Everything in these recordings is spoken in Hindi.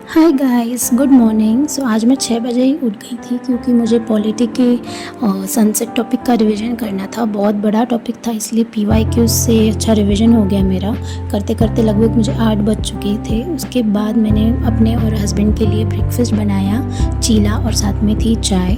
Hi guys, good morning. आज मैं 6 बजे ही उठ गई थी क्योंकि मुझे पॉलिटी के सनसेट टॉपिक का रिवीजन करना था। बहुत बड़ा टॉपिक था, इसलिए पीवाईक्यू से अच्छा रिवीजन हो गया मेरा। करते करते लगभग मुझे 8 बज चुके थे। उसके बाद मैंने अपने और हस्बैंड के लिए ब्रेकफास्ट बनाया, चीला, और साथ में थी चाय।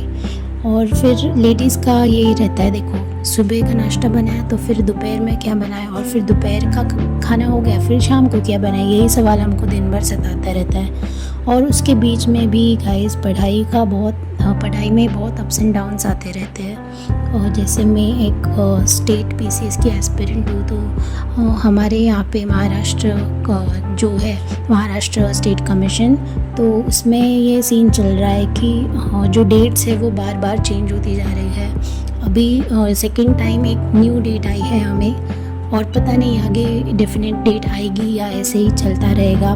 और फिर लेडीज़ का यही रहता है, देखो, सुबह का नाश्ता बनाया तो फिर दोपहर में क्या बनाया, और फिर दोपहर का खाना हो गया, फिर शाम को क्या बनाया, यही सवाल हमको दिन भर सताता रहता है। और उसके बीच में भी गाइस पढ़ाई में बहुत अप्स एंड डाउन्स आते रहते हैं। और जैसे मैं एक स्टेट पीसीएस की एस्पिरेंट हूँ, तो हमारे यहाँ पे महाराष्ट्र का जो है, महाराष्ट्र स्टेट कमीशन, तो उसमें ये सीन चल रहा है कि जो डेट्स है वो बार बार चेंज होती जा रही है। अभी सेकेंड टाइम एक न्यू डेट आई है हमें, और पता नहीं आगे डेफिनेट डेट आएगी या ऐसे ही चलता रहेगा।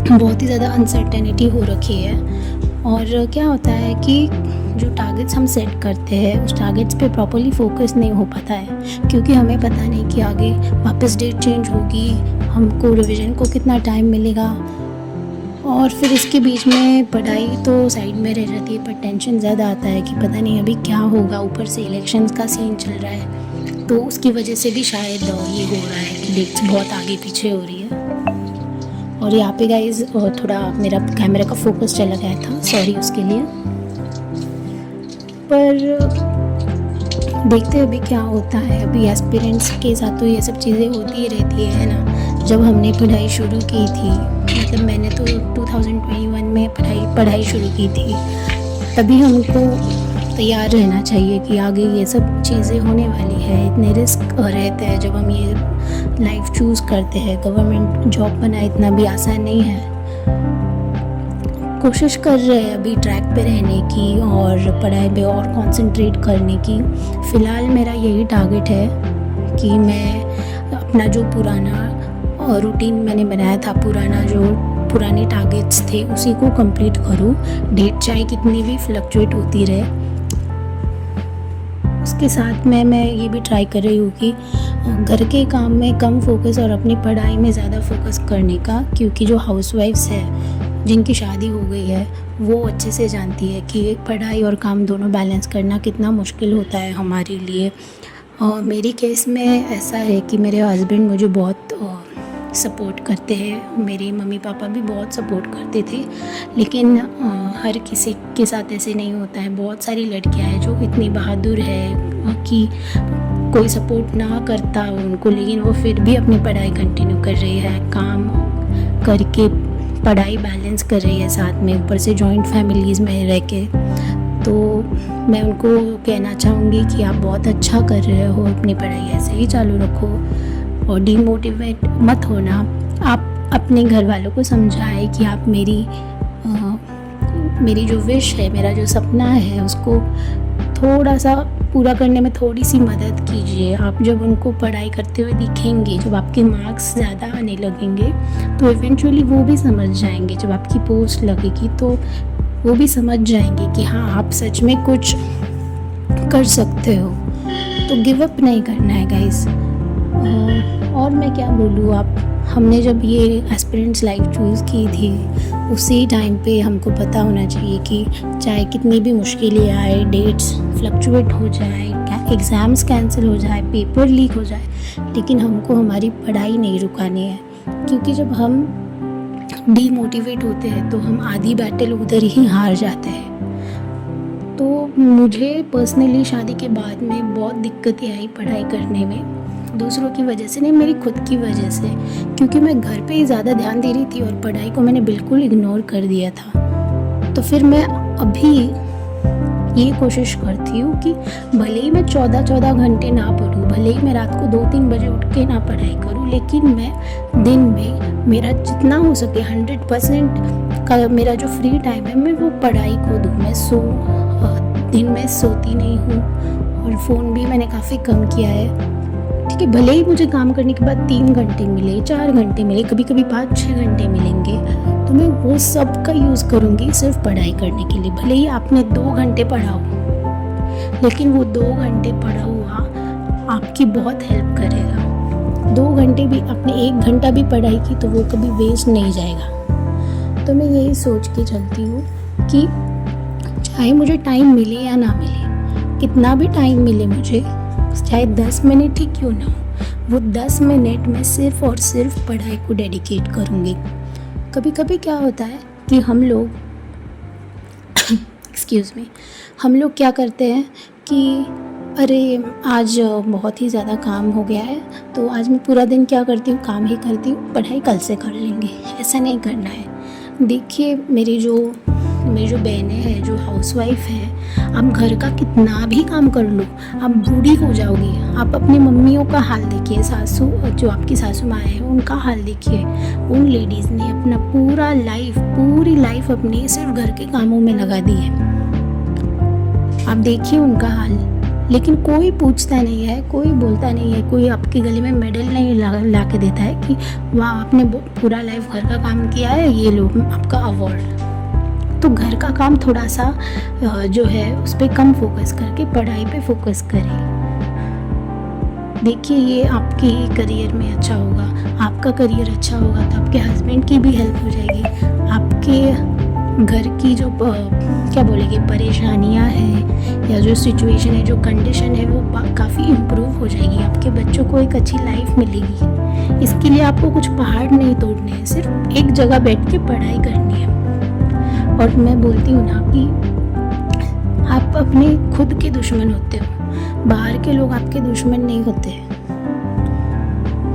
बहुत ही ज़्यादा अनसर्टेनिटी हो रखी है। और क्या होता है कि जो टारगेट्स हम सेट करते हैं उस टारगेट्स पे प्रॉपर्ली फोकस नहीं हो पाता है, क्योंकि हमें पता नहीं कि आगे वापस डेट चेंज होगी, हमको रिवीजन को कितना टाइम मिलेगा। और फिर इसके बीच में पढ़ाई तो साइड में रह जाती है, पर टेंशन ज़्यादा आता है कि पता नहीं अभी क्या होगा। ऊपर से इलेक्शंस का सीन चल रहा है, तो उसकी वजह से भी शायद ये हो रहा है कि डेट्स बहुत आगे पीछे हो रही है। और यहाँ पे गाइज थोड़ा मेरा कैमरा का फोकस चला गया था, सॉरी उसके लिए। पर देखते हैं अभी क्या होता है। अभी एस्पिरेंट्स के साथ तो ये सब चीज़ें होती ही रहती है ना। जब हमने पढ़ाई शुरू की थी, मतलब मैंने तो 2021 में पढ़ाई शुरू की थी, तभी हमको तैयार रहना चाहिए कि आगे ये सब चीज़ें होने वाली है। इतने रिस्क रहते हैं जब हम ये लाइफ चूज़ करते हैं। गवर्नमेंट जॉब पाना इतना भी आसान नहीं है। कोशिश कर रहे हैं अभी ट्रैक पे रहने की और पढ़ाई पे और कंसंट्रेट करने की। फ़िलहाल मेरा यही टारगेट है कि मैं अपना जो पुराना रूटीन मैंने बनाया था, पुराने टारगेट्स थे, उसी को कंप्लीट करूं। डेट चाहे कितनी भी फ्लक्चुएट होती रहे। उसके साथ में मैं ये भी ट्राई कर रही हूँ कि घर के काम में कम फोकस और अपनी पढ़ाई में ज़्यादा फोकस करने का, क्योंकि जो हाउसवाइफ्स है जिनकी शादी हो गई है वो अच्छे से जानती है कि पढ़ाई और काम दोनों बैलेंस करना कितना मुश्किल होता है हमारे लिए। और मेरी केस में ऐसा है कि मेरे हस्बैंड मुझे बहुत सपोर्ट करते हैं, मेरे मम्मी पापा भी बहुत सपोर्ट करते थे, लेकिन हर किसी के साथ ऐसे नहीं होता है। बहुत सारी लड़कियां हैं जो इतनी बहादुर है कि कोई सपोर्ट ना करता उनको, लेकिन वो फिर भी अपनी पढ़ाई कंटिन्यू कर रही है, काम करके पढ़ाई बैलेंस कर रही है साथ में, ऊपर से जॉइंट फैमिलीज़ में रह के। तो मैं उनको कहना चाहूँगी कि आप बहुत अच्छा कर रहे हो, अपनी पढ़ाई ऐसे ही चालू रखो और डीमोटिवेट मत होना। आप अपने घर वालों को समझाएं कि आप मेरी जो विश है, मेरा जो सपना है, उसको थोड़ा सा पूरा करने में थोड़ी सी मदद कीजिए। आप जब उनको पढ़ाई करते हुए दिखेंगे, जब आपके मार्क्स ज़्यादा आने लगेंगे, तो इवेंचुअली वो भी समझ जाएंगे। जब आपकी पोस्ट लगेगी तो वो भी समझ जाएंगे कि हाँ, आप सच में कुछ कर सकते हो। तो गिव अप नहीं करना है गाइस। और मैं क्या बोलूँ, हमने जब ये एस्पिरेंट्स लाइफ चूज़ की थी, उसी टाइम पे हमको पता होना चाहिए कि चाहे कितनी भी मुश्किलें आए, डेट्स फ्लक्चुएट हो जाए, एग्ज़ाम्स कैंसिल हो जाए, पेपर लीक हो जाए, लेकिन हमको हमारी पढ़ाई नहीं रुकानी है। क्योंकि जब हम डीमोटिवेट होते हैं तो हम आधी बैटल उधर ही हार जाते हैं। तो मुझे पर्सनली शादी के बाद में बहुत दिक्कतें आई पढ़ाई करने में, दूसरों की वजह से नहीं, मेरी खुद की वजह से, क्योंकि मैं घर पे ही ज़्यादा ध्यान दे रही थी और पढ़ाई को मैंने बिल्कुल इग्नोर कर दिया था। तो फिर मैं अभी ये कोशिश करती हूँ कि भले ही मैं 14 घंटे ना पढूँ, भले ही मैं रात को 2-3 बजे उठ के ना पढ़ाई करूँ, लेकिन मैं दिन में मेरा जितना हो सके 100% का मेरा जो फ्री टाइम है मैं वो पढ़ाई को दूँ। मैं दिन में सोती नहीं हूँ और फ़ोन भी मैंने काफ़ी कम किया है। ठीक है, भले ही मुझे काम करने के बाद 3 घंटे मिले, 4 घंटे मिले, कभी कभी 5-6 घंटे मिलेंगे, तो मैं वो सब का यूज़ करूँगी सिर्फ पढ़ाई करने के लिए। भले ही आपने 2 घंटे पढ़ा हो, लेकिन वो 2 घंटे पढ़ा हुआ आपकी बहुत हेल्प करेगा। 2 घंटे भी, आपने 1 घंटा भी पढ़ाई की तो वो कभी वेस्ट नहीं जाएगा। तो मैं यही सोच के चलती हूँ कि चाहे मुझे टाइम मिले या ना मिले, कितना भी टाइम मिले मुझे, चाहे 10 मिनट ही क्यों ना हो, वो 10 मिनट मैं सिर्फ़ और सिर्फ पढ़ाई को डेडिकेट करूँगी। कभी कभी क्या होता है कि हम लोग एक्सक्यूज़ मी, हम लोग क्या करते हैं कि अरे आज बहुत ही ज़्यादा काम हो गया है, तो आज मैं पूरा दिन क्या करती हूँ, काम ही करती हूँ, पढ़ाई कल से कर लेंगे। ऐसा नहीं करना है। देखिए मेरी जो बहनें हैं, जो हाउसवाइफ है, आप घर का कितना भी काम कर लो, आप बूढ़ी हो जाओगी। आप अपनी मम्मियों का हाल देखिए, सासू जो आपकी सासू माँ है उनका हाल देखिए। उन लेडीज़ ने अपना पूरी लाइफ अपनी सिर्फ घर के कामों में लगा दी है। आप देखिए उनका हाल, लेकिन कोई पूछता नहीं है, कोई बोलता नहीं है, कोई आपके गले में मेडल नहीं ला के देता है कि वाह आपने पूरा लाइफ घर का काम किया है, ये लो आपका अवार्ड। तो घर का काम थोड़ा सा जो है उस पर कम फोकस करके पढ़ाई पे फोकस करें। देखिए ये आपके करियर में अच्छा होगा, आपका करियर अच्छा होगा तो आपके हस्बैंड की भी हेल्प हो जाएगी, आपके घर की जो क्या बोलेंगे परेशानियां हैं या जो सिचुएशन है, जो कंडीशन है, वो काफ़ी इम्प्रूव हो जाएगी। आपके बच्चों को एक अच्छी लाइफ मिलेगी। इसके लिए आपको कुछ पहाड़ नहीं तोड़ने हैं, सिर्फ एक जगह बैठ के पढ़ाई करनी है। और मैं बोलती हूँ ना कि आप अपने खुद के दुश्मन होते हो, बाहर के लोग आपके दुश्मन नहीं होते।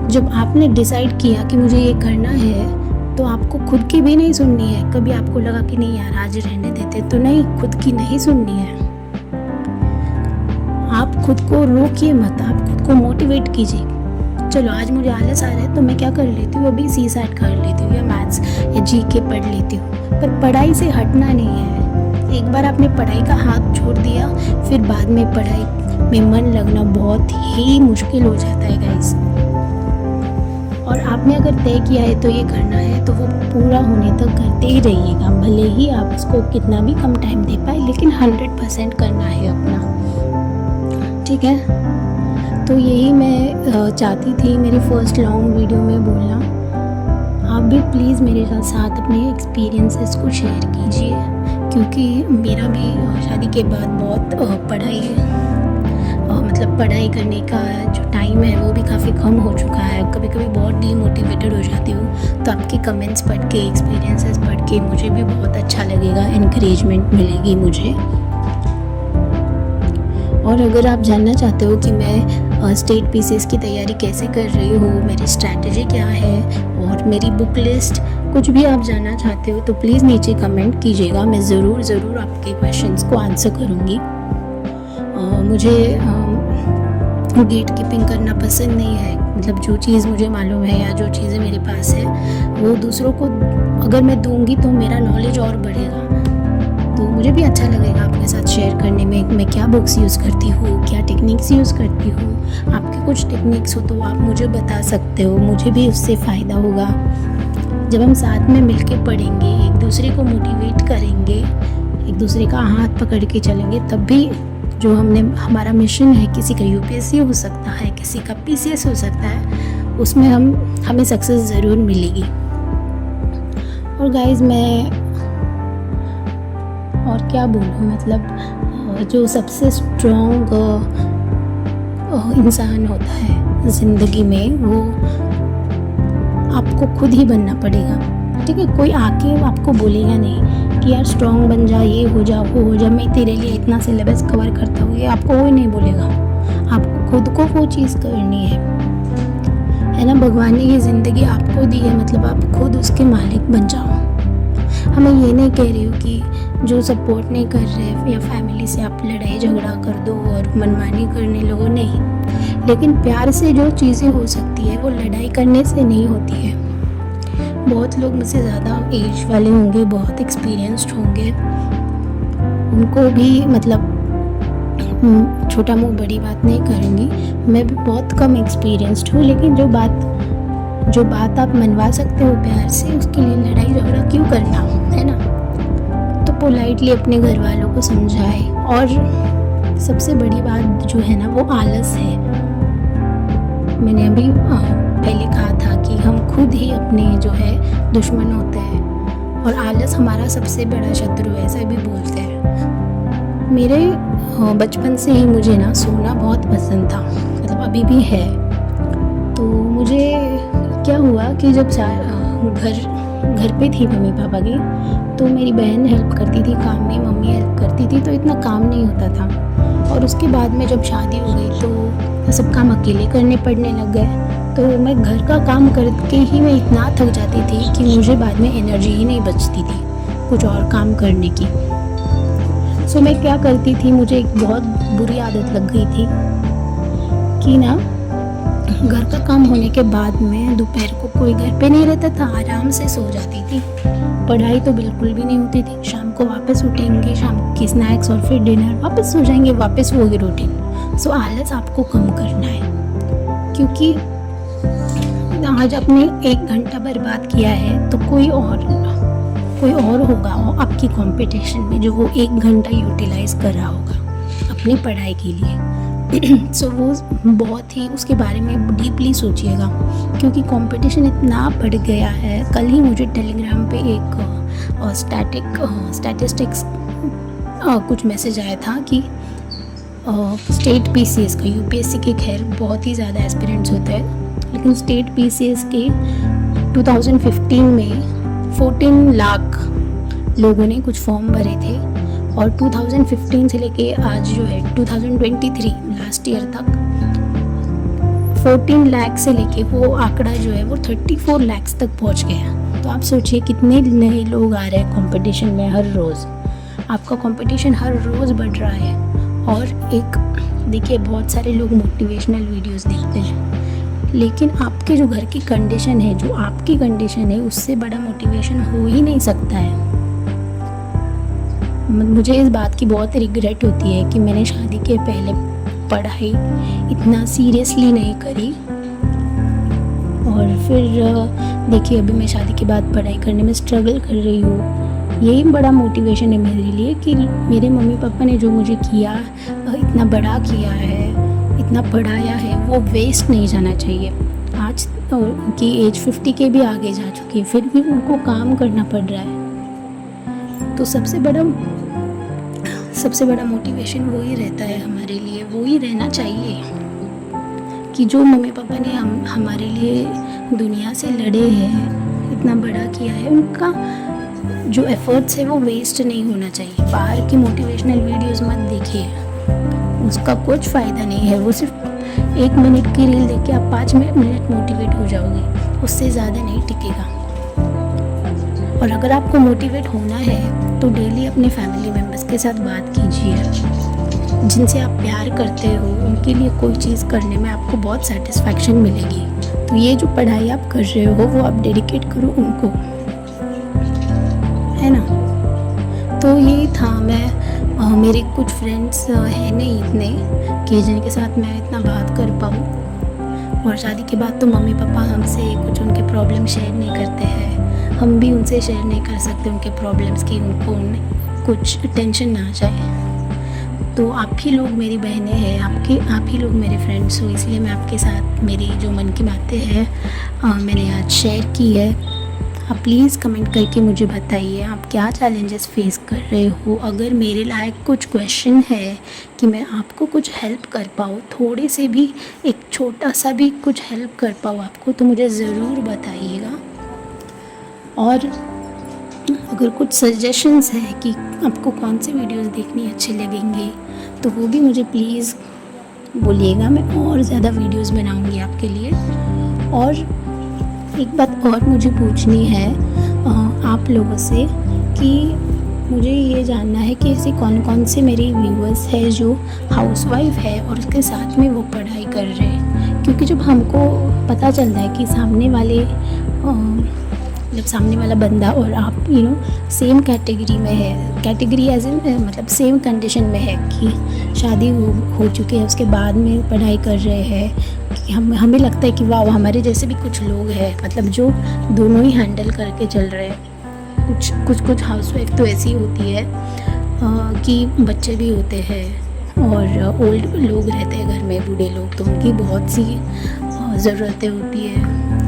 जब आपने डिसाइड किया कि मुझे ये करना है तो आपको खुद की भी नहीं सुननी है। कभी आपको लगा कि नहीं यार आज रहने देते, तो नहीं, खुद की नहीं सुननी है। आप खुद को रोकिए मत, आप खुद को मोटिवेट कीजिए। चलो आज मुझे आलस आ रहा है तो मैं क्या कर लेती हूँ, अभी CSAT कर लेती हूँ या मैथ्स या GK पढ़ लेती हूँ, पर पढ़ाई से हटना नहीं है। एक बार आपने पढ़ाई का हाथ छोड़ दिया, फिर बाद में पढ़ाई में मन लगना बहुत ही मुश्किल हो जाता है गाइस। और आपने अगर तय किया है तो ये करना है, तो वो पूरा होने तक करते ही रहिएगा, भले ही आप उसको कितना भी कम टाइम दे पाए, लेकिन 100% करना है अपना, ठीक है। तो यही मैं चाहती थी मेरी फर्स्ट लॉन्ग वीडियो में बोलना। आप भी प्लीज़ मेरे साथ अपने एक्सपीरियंसेस को शेयर कीजिए, क्योंकि मेरा भी शादी के बाद बहुत पढ़ाई करने का जो टाइम है वो भी काफ़ी कम हो चुका है। कभी कभी बहुत डीमोटिवेटेड हो जाती हूँ, तो आपके कमेंट्स पढ़ के, एक्सपीरियंसेस पढ़ के मुझे भी बहुत अच्छा लगेगा, इनकरेजमेंट मिलेगी मुझे। और अगर आप जानना चाहते हो कि मैं स्टेट पीसीएस की तैयारी कैसे कर रही हूँ, मेरी स्ट्रैटेजी क्या है और मेरी बुक लिस्ट, कुछ भी आप जानना चाहते हो तो प्लीज़ नीचे कमेंट कीजिएगा। मैं ज़रूर आपके क्वेश्चंस को आंसर करूँगी। मुझे गेट कीपिंग करना पसंद नहीं है, मतलब जो चीज़ मुझे मालूम है या जो चीज़ें मेरे पास है वो दूसरों को अगर मैं दूंगी तो मेरा नॉलेज और बढ़ेगा, तो मुझे भी अच्छा लगेगा आपके साथ शेयर करने में। मैं क्या बुक्स यूज़ करती हूँ, क्या टेक्निक्स यूज़ करती हूँ, आपके कुछ टेक्निक्स हो तो आप मुझे बता सकते हो, मुझे भी उससे फ़ायदा होगा। जब हम साथ में मिलके पढ़ेंगे, एक दूसरे को मोटिवेट करेंगे, एक दूसरे का हाथ पकड़ के चलेंगे, तब भी जो हमारा मिशन है, किसी का UPSC हो सकता है, किसी का PCS हो सकता है, उसमें हमें सक्सेस ज़रूर मिलेगी। और गाइज़ मैं और क्या बोलूँ, मतलब जो सबसे स्ट्रॉन्ग इंसान होता है ज़िंदगी में वो आपको खुद ही बनना पड़ेगा, ठीक है। कोई आके आपको बोलेगा नहीं कि यार स्ट्रॉन्ग बन जा, ये हो जा, वो हो जा, मैं तेरे लिए इतना सिलेबस कवर करता हूँ, ये आपको कोई नहीं बोलेगा। आपको खुद को वो चीज़ करनी है ना। भगवान ने ये ज़िंदगी आपको दी है, मतलब आप खुद उसके मालिक बन जाओ। मैं ये नहीं कह रही हूँ कि जो सपोर्ट नहीं कर रहे या फैमिली से आप लड़ाई झगड़ा कर दो और मनमानी करने लगो, नहीं, लेकिन प्यार से जो चीज़ें हो सकती है वो लड़ाई करने से नहीं होती है। बहुत लोग मुझसे ज़्यादा एज वाले होंगे, बहुत एक्सपीरियंस्ड होंगे, उनको भी मतलब छोटा मुँह बड़ी बात नहीं करूँगी, मैं भी बहुत कम एक्सपीरियंस्ड हूँ, लेकिन जो बात आप मनवा सकते हो प्यार से, उसके लिए लड़ाई झगड़ा क्यों करना, है ना। तो पोलाइटली अपने घर वालों को समझाए। और सबसे बड़ी बात जो है ना वो आलस है। मैंने अभी पहले कहा था कि हम खुद ही अपने जो है दुश्मन होते हैं, और आलस हमारा सबसे बड़ा शत्रु है, ऐसा भी बोलते हैं। मेरे बचपन से ही मुझे ना सोना बहुत पसंद था, मतलब अभी भी है। तो मुझे क्या हुआ कि जब घर पे थी मम्मी पापा की, तो मेरी बहन हेल्प करती थी काम में, मम्मी हेल्प करती थी, तो इतना काम नहीं होता था। और उसके बाद में जब शादी हो गई तो सब काम अकेले करने पड़ने लग गए। तो मैं घर का काम करके ही मैं इतना थक जाती थी कि मुझे बाद में एनर्जी ही नहीं बचती थी कुछ और काम करने की। सो मैं क्या करती थी, मुझे एक बहुत बुरी आदत लग गई थी कि ना घर का काम होने के बाद में दोपहर को कोई घर पे नहीं रहता था, आराम से सो जाती थी। पढ़ाई तो बिल्कुल भी नहीं होती थी। शाम को वापस उठेंगे, शाम की स्नैक्स और फिर डिनर, वापस सो जाएंगे, वापस वही रूटीन। सो आलस आपको कम करना है, क्योंकि आज आपने 1 घंटा बर्बाद किया है तो कोई और होगा आपकी कंपटीशन में जो वो 1 घंटा यूटिलाइज कर रहा होगा अपनी पढ़ाई के लिए। सो वो बहुत ही उसके बारे में डीपली सोचिएगा, क्योंकि कंपटीशन इतना बढ़ गया है। कल ही मुझे टेलीग्राम पे एक स्टैटिस्टिक्स कुछ मैसेज आया था कि स्टेट पीसीएस का, यूपीएससी के खैर बहुत ही ज़्यादा एस्पिरेंट्स होते हैं, लेकिन स्टेट पीसीएस के 2015 में 14 लाख लोगों ने कुछ फॉर्म भरे थे, और 2015 से लेके आज जो है 2023 लास्ट ईयर तक 14 लाख से लेके वो आंकड़ा जो है वो 34 लाख तक पहुंच गया। तो आप सोचिए कितने नए लोग आ रहे हैं कंपटीशन में हर रोज़। आपका कंपटीशन हर रोज़ बढ़ रहा है। और एक देखिए, बहुत सारे लोग मोटिवेशनल वीडियोस देखते हैं, लेकिन आपके जो घर की कंडीशन है, जो आपकी कंडीशन है, उससे बड़ा मोटिवेशन हो ही नहीं सकता है। मुझे इस बात की बहुत रिग्रेट होती है कि मैंने शादी के पहले पढ़ाई इतना सीरियसली नहीं करी, और फिर देखिए अभी मैं शादी के बाद पढ़ाई करने में स्ट्रगल कर रही हूँ। यही बड़ा मोटिवेशन है मेरे लिए कि मेरे मम्मी पापा ने जो मुझे किया, इतना बड़ा किया है, इतना पढ़ाया है, वो वेस्ट नहीं जाना चाहिए। आज तो उनकी एज 50 के भी आगे जा चुकी है, फिर भी उनको काम करना पड़ रहा है। तो सबसे बड़ा मोटिवेशन वही रहता है हमारे लिए, वही रहना चाहिए कि जो मम्मी पापा ने हमारे लिए दुनिया से लड़े हैं, इतना बड़ा किया है, उनका जो एफर्ट्स है वो वेस्ट नहीं होना चाहिए। बाहर की मोटिवेशनल वीडियोस मत देखिए, उसका कुछ फ़ायदा नहीं है। वो सिर्फ 1 मिनट की रील देख के आप 5 मिनट मोटिवेट हो जाओगे, उससे ज़्यादा नहीं टिकेगा। और अगर आपको मोटिवेट होना है तो डेली अपने फैमिली मेम्बर्स के साथ बात कीजिए, जिनसे आप प्यार करते हो, उनके लिए कोई चीज़ करने में आपको बहुत सेटिस्फैक्शन मिलेगी। तो ये जो पढ़ाई आप कर रहे हो वो आप डेडिकेट करो उनको, है ना। तो ये था, मेरे कुछ फ्रेंड्स हैं नहीं इतने कि जिनके साथ मैं इतना बात कर पाऊँ। और शादी के बाद तो मम्मी पापा हमसे कुछ उनके प्रॉब्लम शेयर नहीं करते हैं, हम भी उनसे शेयर नहीं कर सकते उनके प्रॉब्लम्स की उनको कुछ टेंशन ना आ जाए। तो आप ही लोग मेरी बहनें हैं, आप ही लोग मेरे फ्रेंड्स हो, इसलिए मैं आपके साथ मेरी जो मन की बातें हैं मैंने आज शेयर की है। आप प्लीज़ कमेंट करके मुझे बताइए आप क्या चैलेंजेस फेस कर रहे हो। अगर मेरे लायक कुछ क्वेश्चन है कि मैं आपको कुछ हेल्प कर पाऊँ, थोड़े से भी, एक छोटा सा भी कुछ हेल्प कर पाऊँ आपको, तो मुझे ज़रूर बताइएगा। और अगर कुछ सजेशंस है कि आपको कौन से वीडियोस देखनी अच्छे लगेंगे, तो वो भी मुझे प्लीज़ बोलिएगा, मैं और ज़्यादा वीडियोस बनाऊंगी आपके लिए। और एक बात और मुझे पूछनी है आप लोगों से कि मुझे ये जानना है कि ऐसे कौन कौन से मेरे व्यूअर्स हैं जो हाउसवाइफ है और उसके साथ में वो पढ़ाई कर रहे हैं। क्योंकि जब हमको पता चलता है कि सामने वाला बंदा और आप सेम कैटेगरी में है, कैटेगरी एज इन मतलब सेम कंडीशन में है कि शादी हो चुकी है, उसके बाद में पढ़ाई कर रहे हैं, कि हमें लगता है कि वाह हमारे जैसे भी कुछ लोग हैं, मतलब जो दोनों ही हैंडल करके चल रहे हैं। कुछ हाउसवाइफ तो ऐसी होती है कि बच्चे भी होते हैं और ओल्ड लोग रहते हैं घर में, बूढ़े लोग, तो उनकी बहुत सी ज़रूरतें होती है।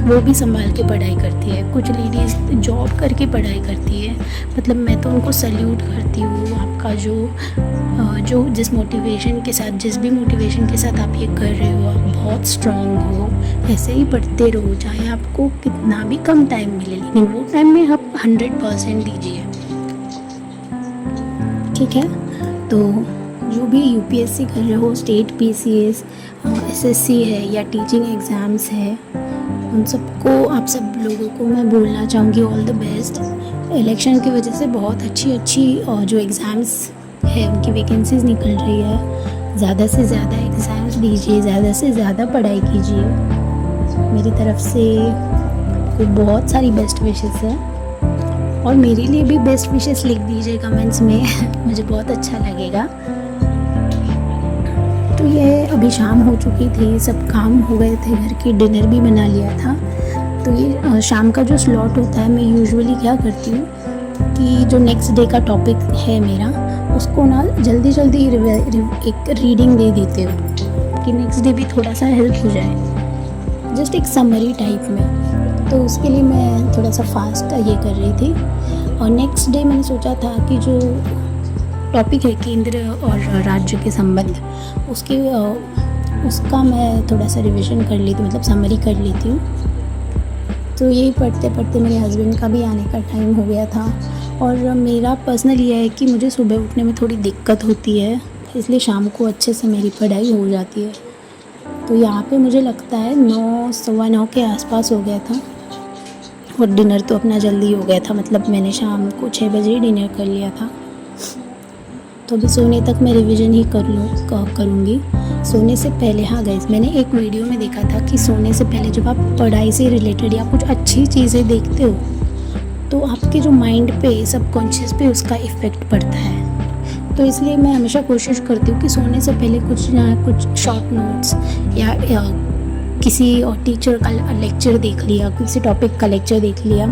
वो भी संभाल के पढ़ाई करती है, कुछ लेडीज़ जॉब करके पढ़ाई करती है। मतलब मैं तो उनको सल्यूट करती हूँ। आपका जो जिस मोटिवेशन के साथ, जिस भी मोटिवेशन के साथ आप ये कर रहे हो, आप बहुत स्ट्रांग हो। ऐसे ही पढ़ते रहो, चाहे आपको कितना भी कम टाइम मिले, लेकिन वो टाइम में आप 100% दीजिए, ठीक है। तो जो भी यूपीएससी कर रहे हो, स्टेट पीसीएस, एसएससी है या टीचिंग एग्ज़ाम्स है, उन सबको, आप सब लोगों को मैं बोलना चाहूँगी ऑल द बेस्ट। इलेक्शन की वजह से बहुत अच्छी जो एग्ज़ाम्स है उनकी वैकेंसीज़ निकल रही है। ज़्यादा से ज़्यादा एग्ज़ाम्स दीजिए, ज़्यादा से ज़्यादा पढ़ाई कीजिए। मेरी तरफ से आपको बहुत सारी बेस्ट विशेस है, और मेरे लिए भी बेस्ट विशेस लिख दीजिए कमेंट्स में मुझे बहुत अच्छा लगेगा। तो ये अभी शाम हो चुकी थी, सब काम हो गए थे, घर की डिनर भी बना लिया था। तो ये शाम का जो स्लॉट होता है, मैं यूजुअली क्या करती हूँ कि जो नेक्स्ट डे का टॉपिक है मेरा, उसको ना जल्दी एक रीडिंग दे देती हूँ कि नेक्स्ट डे भी थोड़ा सा हेल्प हो जाए, जस्ट एक समरी टाइप में। तो उसके लिए मैं थोड़ा सा फास्ट ये कर रही थी। और नेक्स्ट डे मैंने सोचा था कि जो टॉपिक है केंद्र और राज्य के संबंध, उसका मैं थोड़ा सा रिवीजन कर लेती, मतलब समरी कर लेती हूँ। तो यही पढ़ते पढ़ते मेरे हस्बैंड का भी आने का टाइम हो गया था। और मेरा पर्सनल ये है कि मुझे सुबह उठने में थोड़ी दिक्कत होती है, इसलिए शाम को अच्छे से मेरी पढ़ाई हो जाती है। तो यहाँ पे मुझे लगता है 9, 9:15 के आसपास हो गया था। और डिनर तो अपना जल्दी हो गया था, मतलब मैंने शाम को 6 बजे डिनर कर लिया था। तो अभी सोने तक मैं रिवीजन ही करूँगी। सोने से पहले, हाँ गाइस, मैंने एक वीडियो में देखा था कि सोने से पहले जब आप पढ़ाई से रिलेटेड या कुछ अच्छी चीज़ें देखते हो, तो आपके जो माइंड पे, सबकॉन्शियस पे उसका इफ़ेक्ट पड़ता है। तो इसलिए मैं हमेशा कोशिश करती हूँ कि सोने से पहले कुछ शॉर्ट नोट्स या किसी और टीचर का लेक्चर देख लिया, किसी टॉपिक का लेक्चर देख लिया।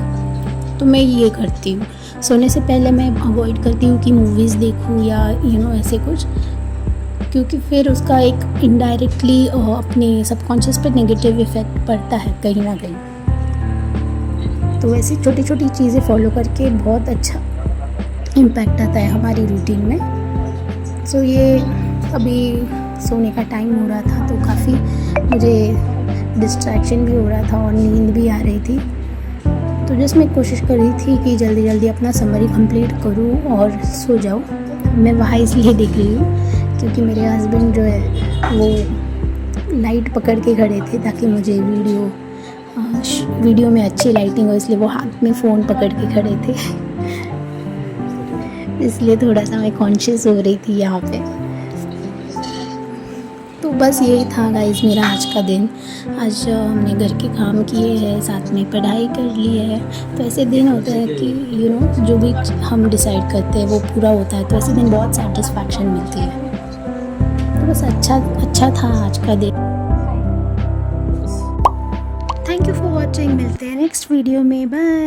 तो मैं ये करती हूँ। सोने से पहले मैं अवॉइड करती हूँ कि मूवीज़ देखूँ या ऐसे कुछ, क्योंकि फिर उसका एक इनडायरेक्टली अपने सबकॉन्शियस पे नेगेटिव इफ़ेक्ट पड़ता है कहीं ना कहीं। तो ऐसी छोटी छोटी चीज़ें फॉलो करके बहुत अच्छा इम्पैक्ट आता है हमारी रूटीन में। सो ये अभी सोने का टाइम हो रहा था, तो काफ़ी मुझे डिस्ट्रैक्शन भी हो रहा था और नींद भी आ रही थी। तो जस्ट मैं कोशिश कर रही थी कि जल्दी जल्दी अपना समरी कंप्लीट करूं और सो जाऊं। मैं वहाँ इसलिए देख रही हूँ क्योंकि मेरे हस्बैंड जो है वो लाइट पकड़ के खड़े थे ताकि मुझे वीडियो में अच्छी लाइटिंग हो, इसलिए वो हाथ में फ़ोन पकड़ के खड़े थे इसलिए थोड़ा सा मैं कॉन्शियस हो रही थी यहाँ पे। तो बस यही था गाइस मेरा आज का दिन। आज हमने घर के काम किए हैं, साथ में पढ़ाई कर ली है। तो ऐसे दिन होते हैं कि जो भी हम डिसाइड करते हैं वो पूरा होता है, तो ऐसे दिन बहुत सेटिस्फैक्शन मिलती है। तो बस अच्छा था आज का दिन। थैंक यू फॉर वॉचिंग, मिलते हैं नेक्स्ट वीडियो में, बाय।